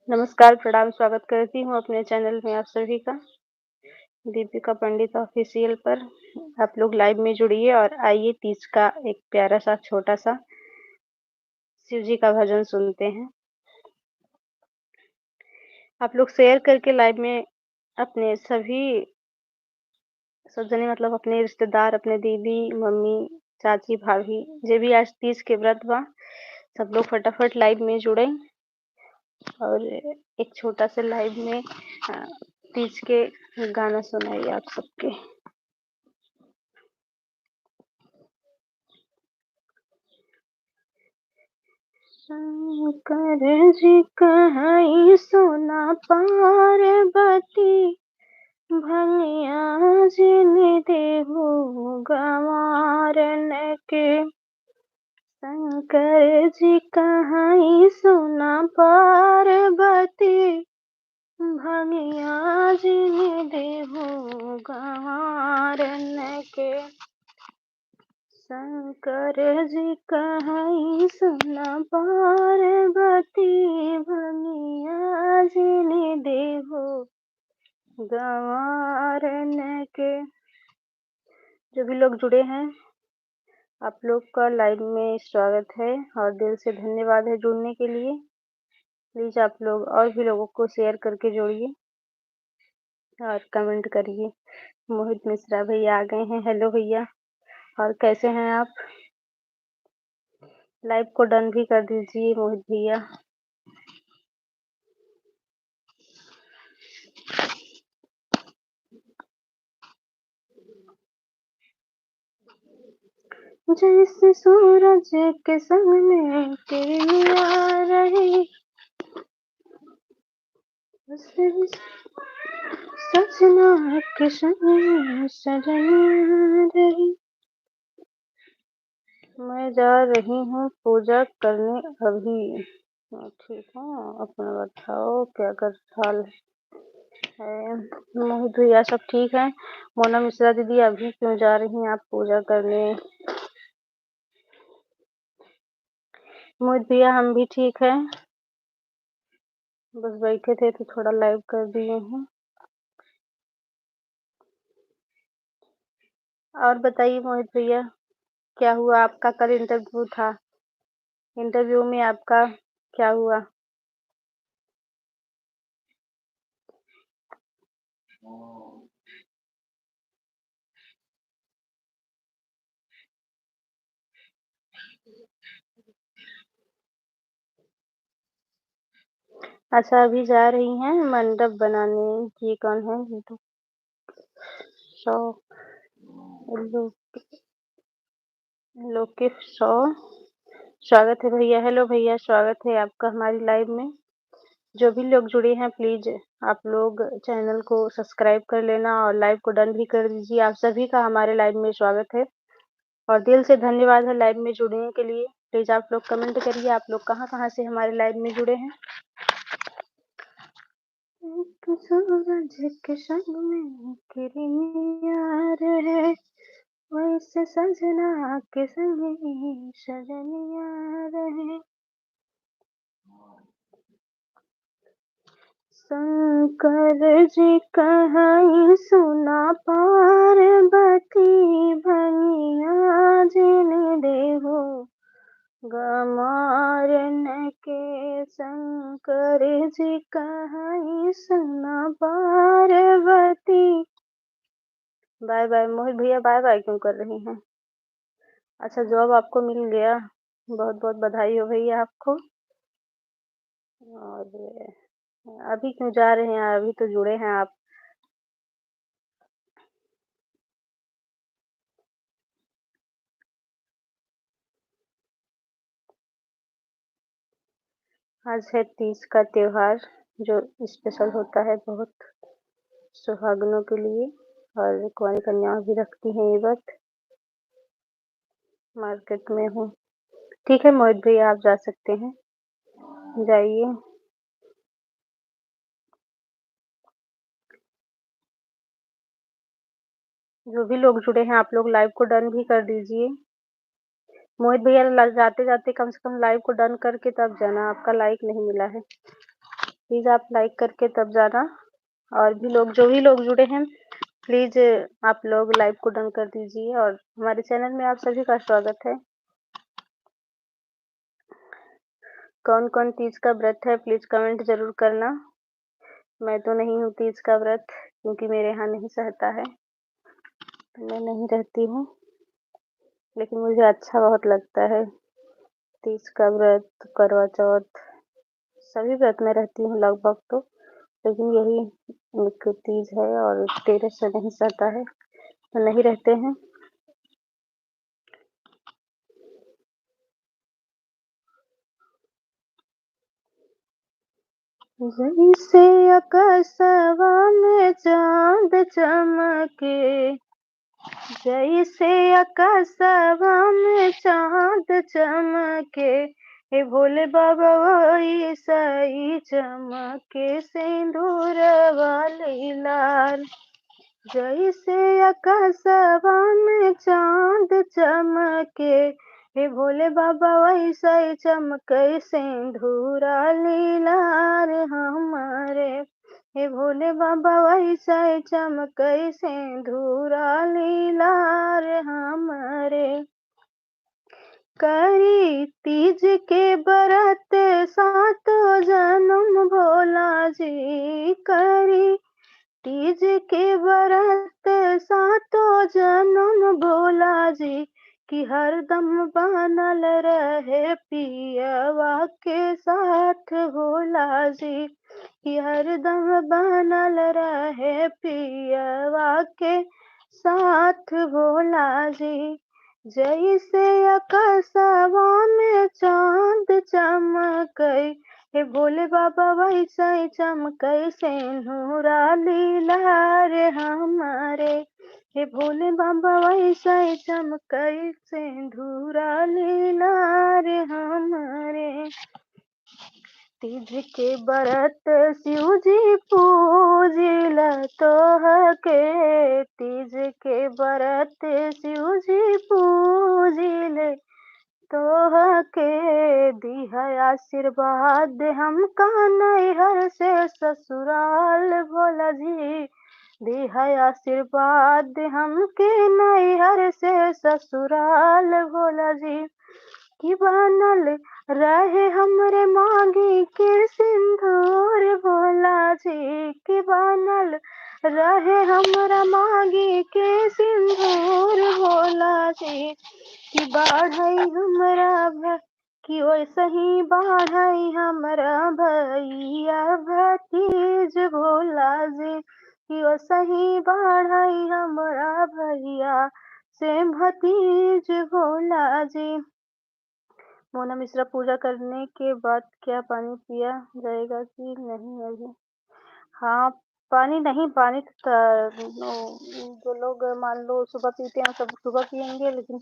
नमस्कार, प्रणाम, स्वागत करती हूँ अपने चैनल में आप सभी का, दीपिका पंडित ऑफ़िशियल पर। आप लोग लाइव में जुड़िए और आइए तीज का एक प्यारा-सा छोटा-सा शिव जी का भजन सुनते हैं। आप लोग शेयर करके लाइव में अपने सभी सज्जने मतलब अपने रिश्तेदार, अपने दीदी, मम्मी, चाची, भाभी जे भी आज तीज के व्रत बा, सब लोग फटाफट लाइव में जुड़ें और एक छोटा-सा लाइव में तीज के गाना सुनाइए आप सबके। शंकर जी कहाई सोना पार्वती भंगिया जिन देहु गंवारन के। शंकर जी कहाई सोना पार्वती भंगिया जिन देहु गंवारन के। शंकर जी कहाई सुना पार्वती भंगिया जिन देहु गंवारन के। जो भी लोग जुड़े हैं आप लोग का लाइव में स्वागत है और दिल से धन्यवाद है जुड़ने के लिए। प्लीज आप लोग और भी लोगों को शेयर करके जोड़िए और कमेंट करिए। मोहित मिश्रा भैया आ गए हैं। हेलो भैया, और कैसे हैं आप? लाइव को डन भी कर दीजिए मोहित भैया। जैसे सूरज के संग में किरनिया रही, सजना के संग में सजनिया रही। मैं जा रही हूँ पूजा करने अभी। ठीक है, अपना बताओ क्या कर हाल है? मोहित भैया सब ठीक है? मोना मिश्रा दीदी अभी क्यों जा रही हैं आप पूजा करने? मोहित भैया हम भी ठीक है, बस बैठे थे तो थोड़ा लाइव कर दिए हैं। और बताइए मोहित भैया, क्या हुआ? आपका कल इंटरव्यू था, इंटरव्यू में आपका क्या हुआ? अच्छा, अभी जा रही हैं मंडप बनाने। ये कौन है? ये तो सौ लोकेश सौ। स्वागत है भैया। हेलो भैया, स्वागत है आपका हमारी लाइव में। जो भी लोग जुड़े हैं प्लीज आप लोग चैनल को सब्सक्राइब कर लेना और लाइव को डन भी कर दीजिए। आप सभी का हमारे लाइव में स्वागत है और दिल से धन्यवाद है लाइव में जुड़ने के लिए। प्लीज आप लोग कमेंट करिए आप लोग कहाँ से हमारे लाइव में जुड़े हैं। एक सूरज के संग में किरनिया रहे, वैसे सजना के संग में सजनिया रहे। शंकर जी कहाई सुना पार्वती भंगिया जिन देहु गंवारन के। शंकर जी कहाई सुना पार्वती। बाय बाय मोहित भैया, बाय बाय क्यों कर रही हैं? अच्छा, जॉब आपको मिल गया, बहुत बहुत बधाई हो भैया आपको। और अभी क्यों जा रहे हैं? अभी तो जुड़े हैं आप। आज है तीज का त्योहार जो स्पेशल होता है बहुत सुहागनों के लिए, और कुंवारी कन्याएं भी रखती हैं ये व्रत। मार्केट में हूँ। ठीक है मोहित भैया, आप जा सकते हैं, जाइए। जो भी लोग जुड़े हैं आप लोग लाइव को डन भी कर दीजिए। मोहित भैया जाते जाते कम से कम लाइव को डन करके तब जाना, आपका लाइक नहीं मिला है। प्लीज़ आप लाइक करके तब जाना। और भी लोग जो भी लोग जुड़े हैं, प्लीज़ आप लोग लाइव को डन कर दीजिए और हमारे चैनल में आप सभी का स्वागत है। कौन-कौन तीज का व्रत है प्लीज़ कमेंट ज़रूर करना। मैं तो नहीं हूँ तीज का व्रत क्योंकि मेरे यहाँ नहीं सहता है, तो मैं नहीं रहती हूँ। लेकिन मुझे अच्छा बहुत लगता है तीज का व्रत, करवा चौथ, सभी व्रत में रहती हूँ लगभग तो। लेकिन यही एक तीज है और तेरस से नहीं सहता है, तो नहीं रहते हैं। जैसे आकाशवा में चाँद चमके, जैसे आकाशवा में चाँद चमके, हे भोले बाबा वैसा ही चमके सिंदूरवा लीलार। जैसे आकाशवा में चाँद चमके, हे भोले बाबा वैसा ही चमके सिंदूरा लीलार हमारे। हे भोले बाबा वैसा ही चमके सिंदूरा लीलार हमारे। करी तीज के व्रत सातों जन्म भोला जी, करी तीज के व्रत सातों जन्म भोला जी, कि हरदम बनल रहे पियवा के साथ भोला जी, कि हरदम बनल रहे पियवा के साथ भोला जी। जैसे आकाशवा में चाँद चमके, हे भोले बाबा वैसा ही चमके सिंदूरा लीलार हमारे। हे भोले बाबा वैसा ही चमके सिंदूरा लीलार हमारे। तीज के व्रत शिव जी पूजिल तोहके, तीज के व्रत शिव जी पूजिल तोहके, दिह आशीर्वाद हमका नैहर से ससुराल भोला जी, दिह आशीर्वाद हमके नैहर से ससुराल भोला जी, कि बनल रहे हमरे मांगी के सिंदूर भोला जी, कि बनल रहे हमरा मांगी के सिंदूर भोला जी, कि बढ़ई हमरा कि वैसे ही बढ़ई हमरा भैया भतीज भोला जी, कि वैसे ही बढ़ई हमरा भैया से भतीज भोला जी। मोना मिश्रा पूजा करने के बाद क्या पानी पिया जाएगा कि नहीं अभी? हाँ, पानी नहीं, पानी तो जो लोग मान लो सुबह पीते हैं सब सुबह पियेंगे, लेकिन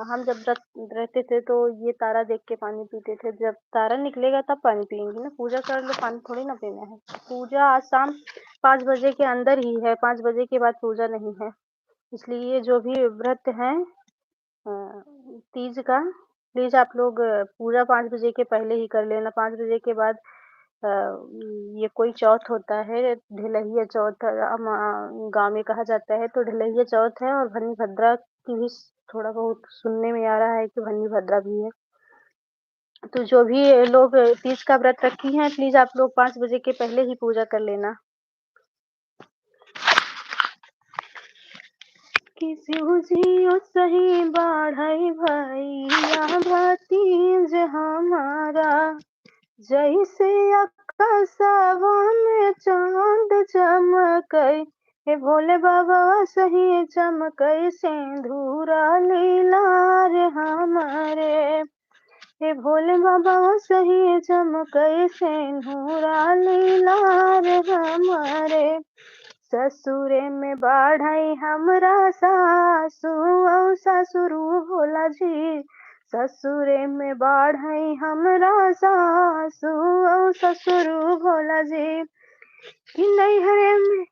हम जब व्रत रहते थे तो ये तारा देख के पानी पीते थे। जब तारा निकलेगा तब पानी पियेंगे ना, पूजा कर लो पानी थोड़ी ना पीना है। पूजा आज शाम 5 बजे के अंदर ही है, 5 बजे के बाद पूजा नहीं है। इसलिए जो भी व्रत है तीज का, प्लीज़ आप लोग पूजा 5 बजे के पहले ही कर लेना। 5 बजे के बाद अ, ये कोई चौथ होता है, ढिलहिया चौथ गाँव में कहा जाता है, तो ढिलहिया चौथ है और भन्नी भद्रा की भी थोड़ा बहुत सुनने में आ रहा है कि भन्नी भद्रा भी है। तो जो भी लोग तीज का व्रत रखी हैं, प्लीज़ आप लोग 5 बजे के पहले ही पूजा कर लेना। कि शिव जी ओ सही बाढ़ई भैया भतीज हमारा, जैसे आकाशवा में चाँद चमके, हे भोले बाबा सही चमके सिंदूरा लीलार हमारे। हे भोले बाबा सही चमके सिंदूरा लीलार हमारे। ससुरे में बाढ़ई हमरा सासू औ ससुरु भोला जी, ससुरे में बाढ़ई हमरा सासू औ ससुरु भोला जी, कि नैहरे में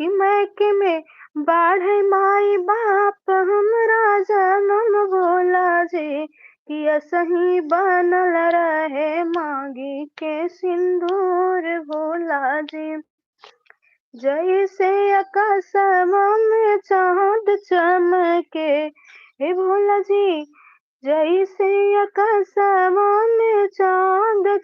कि मैके में बाढ़ई माई बाप हमरा जनम भोला जी, कि असही बनल रहे मांगी के सिंदूर भोला जी। जैसे आकाशवा में चाँद चमके, हे भोला जी, जैसे आकाशवा में चाँद